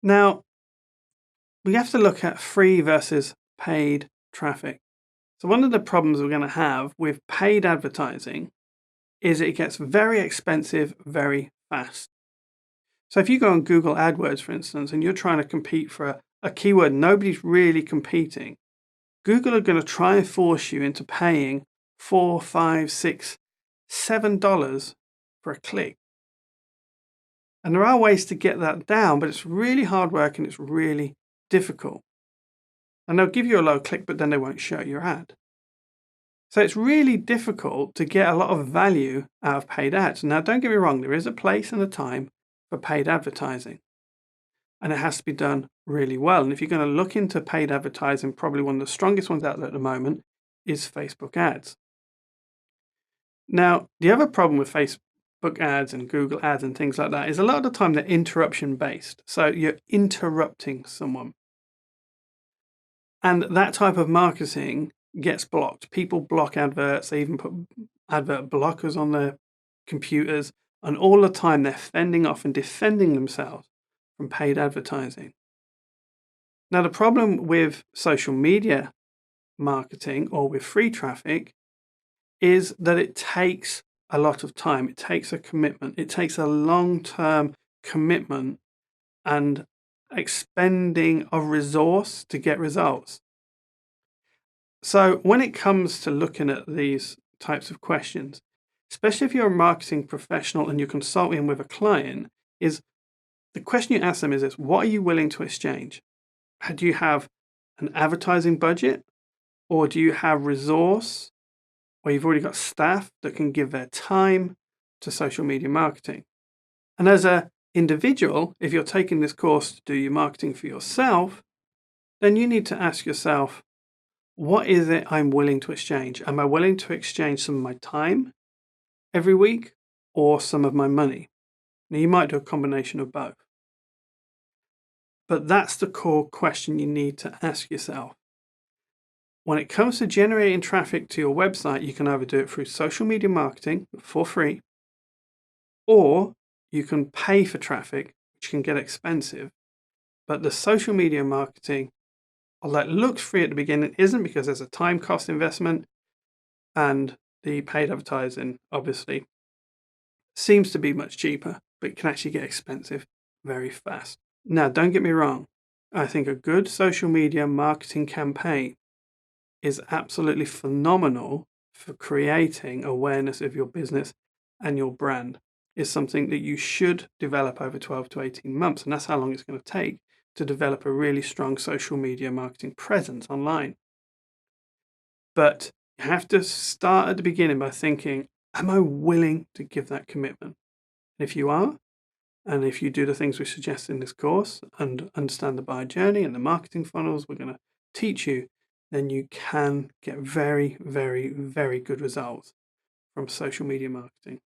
Now, we have to look at free versus paid traffic. So one of the problems we're going to have with paid advertising is it gets very expensive very fast. So if you go on Google AdWords, for instance, and you're trying to compete for a keyword nobody's really competing, Google are going to try and force you into paying $4, $5, $6, $7 for a click. And there are ways to get that down, but it's really hard work and it's really difficult. And they'll give you a low click, but then they won't show your ad. So it's really difficult to get a lot of value out of paid ads. Now, don't get me wrong, there is a place and a time for paid advertising, and it has to be done really well. And if you're going to look into paid advertising, probably one of the strongest ones out there at the moment is Facebook ads. Now, the other problem with Facebook ads and Google ads and things like that is a lot of the time they're interruption based. So you're interrupting someone. And that type of marketing gets blocked. People block adverts. They even put advert blockers on their computers. And all the time they're fending off and defending themselves from paid advertising. Now, the problem with social media marketing or with free traffic is that it takes a lot of time. It takes a commitment. It takes a long-term commitment and expending of resource to get results. So when it comes to looking at these types of questions, especially if you're a marketing professional and you're consulting with a client, is the question you ask them is this: what are you willing to exchange? Do you have an advertising budget, or do you have resource, or you've already got staff that can give their time to social media marketing? And as an individual, if you're taking this course to do your marketing for yourself, then you need to ask yourself, what is it I'm willing to exchange? Am I willing to exchange some of my time every week or some of my money? Now, you might do a combination of both. But that's the core question you need to ask yourself. When it comes to generating traffic to your website, you can either do it through social media marketing for free, or you can pay for traffic, which can get expensive. But the social media marketing, although it looks free at the beginning, isn't, because there's a time cost investment, and the paid advertising obviously seems to be much cheaper, but it can actually get expensive very fast. Now, don't get me wrong. I think a good social media marketing campaign is absolutely phenomenal for creating awareness of your business and your brand. It's something that you should develop over 12 to 18 months, and that's how long it's going to take to develop a really strong social media marketing presence online. But you have to start at the beginning by thinking, am I willing to give that commitment? And if you are, and if you do the things we suggest in this course and understand the buyer journey and the marketing funnels we're going to teach you, then you can get very, very, very good results from social media marketing.